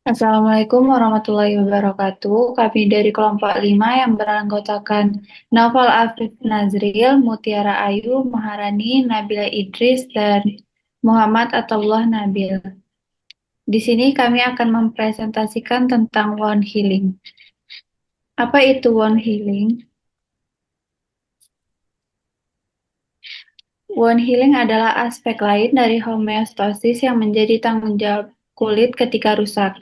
Assalamualaikum warahmatullahi wabarakatuh. Kami dari kelompok 5 yang beranggotakan Naufal Afif Nazril, Mutiara Ayu, Maharani, Nabila Idris, dan Muhammad Atullah Nabil. Di sini kami akan mempresentasikan tentang wound healing. Apa itu wound healing? Wound healing adalah aspek lain dari homeostasis yang menjadi tanggung jawab kulit ketika rusak.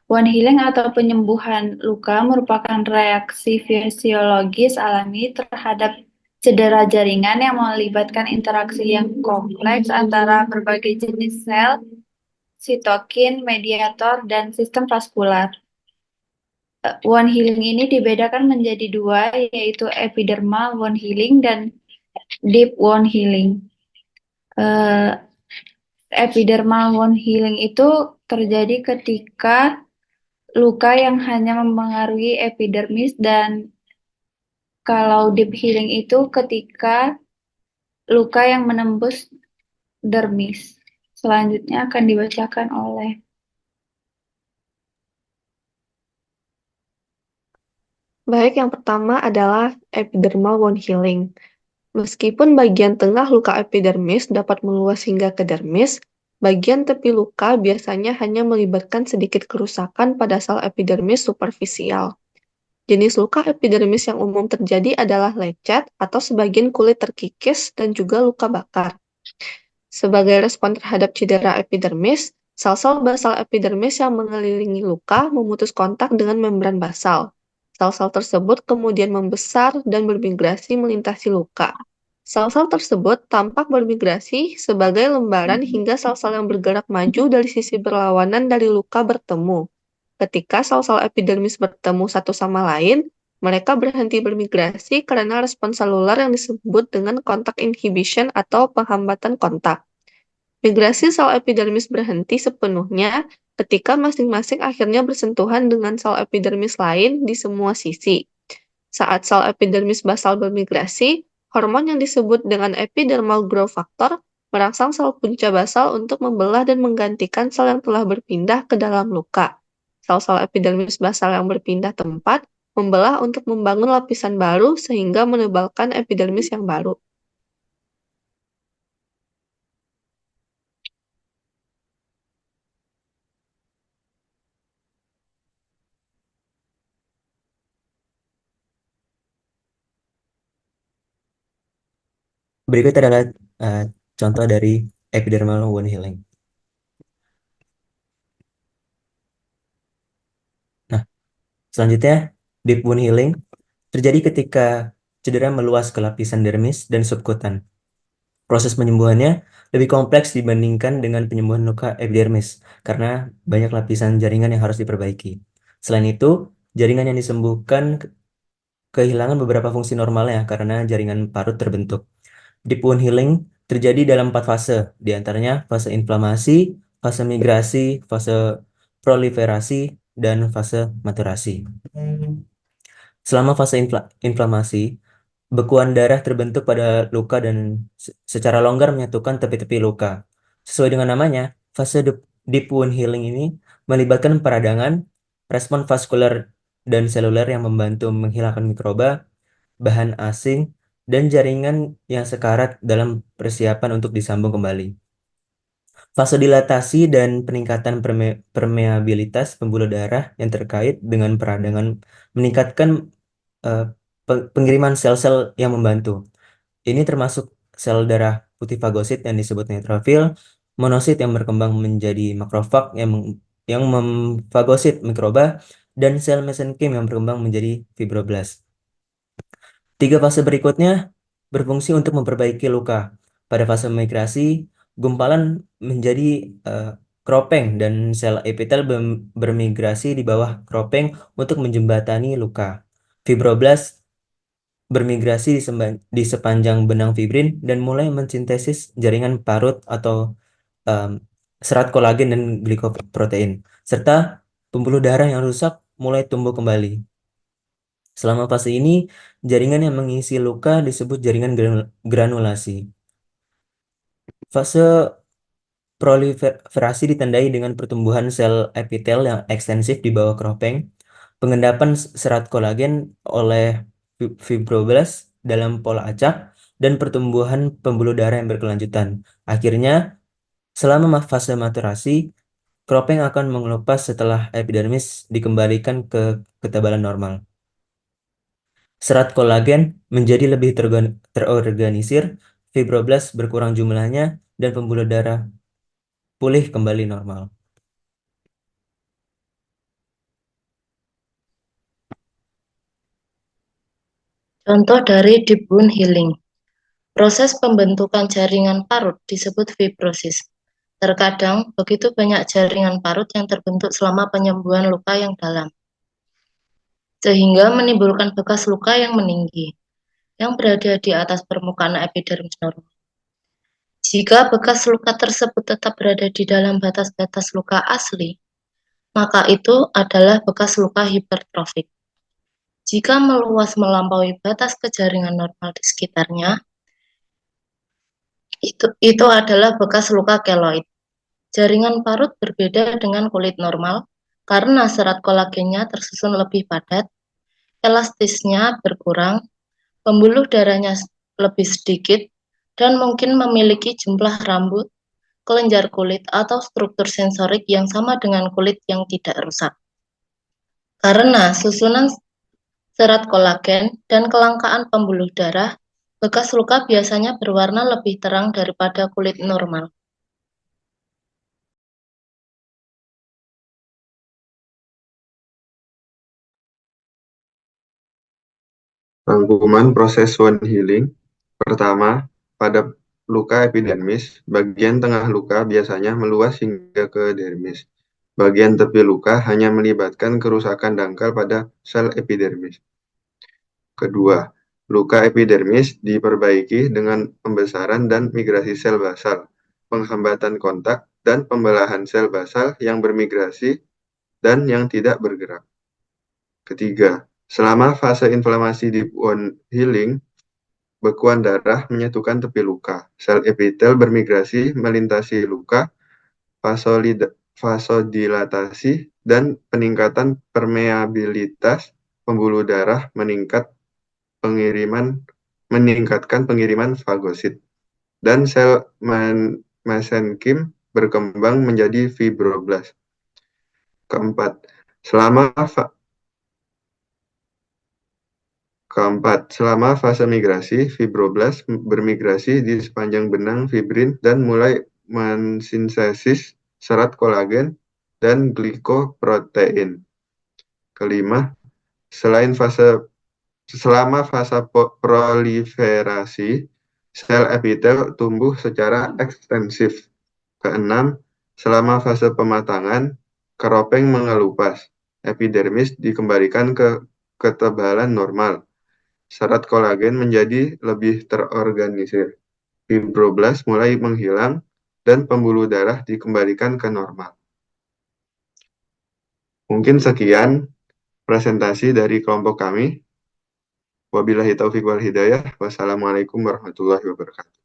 Wound healing atau penyembuhan luka merupakan reaksi fisiologis alami terhadap cedera jaringan yang melibatkan interaksi yang kompleks antara berbagai jenis sel, sitokin, mediator, dan sistem vaskular. Wound healing ini dibedakan menjadi dua, yaitu epidermal wound healing dan deep wound healing. Eh, Epidermal wound healing itu terjadi ketika luka yang hanya mempengaruhi epidermis dan kalau deep healing itu ketika luka yang menembus dermis. Selanjutnya akan dibacakan oleh Baik, yang pertama adalah epidermal wound healing. Meskipun bagian tengah luka epidermis dapat meluas hingga ke dermis, bagian tepi luka biasanya hanya melibatkan sedikit kerusakan pada sel epidermis superfisial. Jenis luka epidermis yang umum terjadi adalah lecet atau sebagian kulit terkikis dan juga luka bakar. Sebagai respon terhadap cedera epidermis, sel-sel basal epidermis yang mengelilingi luka memutus kontak dengan membran basal. Sel-sel tersebut kemudian membesar dan bermigrasi melintasi luka. Sel-sel tersebut tampak bermigrasi sebagai lembaran hingga sel-sel yang bergerak maju dari sisi berlawanan dari luka bertemu. Ketika sel-sel epidermis bertemu satu sama lain, mereka berhenti bermigrasi karena respons seluler yang disebut dengan kontak inhibition atau penghambatan kontak. Migrasi sel epidermis berhenti sepenuhnya ketika masing-masing akhirnya bersentuhan dengan sel epidermis lain di semua sisi. Saat sel epidermis basal bermigrasi, hormon yang disebut dengan epidermal growth factor merangsang sel punca basal untuk membelah dan menggantikan sel yang telah berpindah ke dalam luka. Sel-sel epidermis basal yang berpindah tempat membelah untuk membangun lapisan baru sehingga menebalkan epidermis yang baru. Berikut adalah eh, contoh dari epidermal wound healing. Nah, selanjutnya deep wound healing terjadi ketika cedera meluas ke lapisan dermis dan subkutan. Proses penyembuhannya lebih kompleks dibandingkan dengan penyembuhan luka epidermis karena banyak lapisan jaringan yang harus diperbaiki. Selain itu, jaringan yang disembuhkan kehilangan beberapa fungsi normalnya karena jaringan parut terbentuk. Deep wound healing terjadi dalam 4 fase, di antaranya fase inflamasi, fase migrasi, fase proliferasi, dan fase maturasi. Selama fase inflamasi, bekuan darah terbentuk pada luka dan secara longgar menyatukan tepi-tepi luka. Sesuai dengan namanya, fase deep wound healing ini melibatkan peradangan, respon vaskular dan seluler yang membantu menghilangkan mikroba, bahan asing, dan jaringan yang sekarat dalam persiapan untuk disambung kembali. Fase dilatasi dan peningkatan permeabilitas pembuluh darah yang terkait dengan peradangan meningkatkan eh, pengiriman sel-sel yang membantu. Ini termasuk sel darah putih fagosit yang disebut neutrofil, monosit yang berkembang menjadi makrofag yang memfagosit mikroba, dan sel mesenkim yang berkembang menjadi fibroblast. 3 fase berikutnya berfungsi untuk memperbaiki luka. Pada fase migrasi, gumpalan menjadi eh, kropeng dan sel epitel bermigrasi di bawah kropeng untuk menjembatani luka. Fibroblast bermigrasi di sepanjang benang fibrin dan mulai mensintesis jaringan parut atau em, serat kolagen dan glikoprotein, serta pembuluh darah yang rusak mulai tumbuh kembali. Selama fase ini, jaringan yang mengisi luka disebut jaringan granulasi. Fase Proliferasi ditandai dengan pertumbuhan sel epitel yang ekstensif di bawah keropeng, pengendapan serat kolagen oleh fibroblast dalam pola acak, dan pertumbuhan pembuluh darah yang berkelanjutan. Akhirnya, selama fase maturasi, keropeng akan mengelupas setelah epidermis dikembalikan ke ketebalan normal. Serat kolagen menjadi lebih terorganisir, fibroblast berkurang jumlahnya, dan pembuluh darah pulih kembali normal. Contoh dari deep wound healing. Proses pembentukan jaringan parut disebut fibrosis. Terkadang begitu banyak jaringan parut yang terbentuk selama penyembuhan luka yang dalam, sehingga menimbulkan bekas luka yang meninggi, yang berada di atas permukaan epidermis normal. Jika bekas luka tersebut tetap berada di dalam batas-batas luka asli, maka itu adalah bekas luka hipertrofik. Jika meluas melampaui batas kejaringan normal di sekitarnya, itu adalah bekas luka keloid. Jaringan parut berbeda dengan kulit normal karena serat kolagennya tersusun lebih padat, elastisnya berkurang, pembuluh darahnya lebih sedikit, dan mungkin memiliki jumlah rambut, kelenjar kulit, atau struktur sensorik yang sama dengan kulit yang tidak rusak. Karena susunan serat kolagen dan kelangkaan pembuluh darah, bekas luka biasanya berwarna lebih terang daripada kulit normal. Rangkuman proses wound healing. Pertama, pada luka epidermis, bagian tengah luka biasanya meluas hingga ke dermis. Bagian tepi luka hanya melibatkan kerusakan dangkal pada sel epidermis. Kedua, luka epidermis diperbaiki dengan pembesaran dan migrasi sel basal, penghambatan kontak, dan pembelahan sel basal yang bermigrasi dan yang tidak bergerak. Ketiga, selama fase inflamasi di wound healing, bekuan darah menyatukan tepi luka. Sel epitel bermigrasi melintasi luka, vasodilatasi, dan peningkatan permeabilitas pembuluh darah meningkatkan pengiriman fagosit. Dan sel mesenkim berkembang menjadi fibroblast. Keempat, selama fase migrasi, fibroblast bermigrasi di sepanjang benang fibrin dan mulai mensintesis serat kolagen dan glikoprotein. Kelima, selama fase proliferasi, sel epitel tumbuh secara ekstensif. Keenam, selama fase pematangan, keropeng mengelupas. Epidermis dikembalikan ke ketebalan normal. Serat kolagen menjadi lebih terorganisir. Fibroblast mulai menghilang dan pembuluh darah dikembalikan ke normal. Mungkin sekian presentasi dari kelompok kami. Wabillahi taufiq wal hidayah. Wassalamualaikum warahmatullahi wabarakatuh.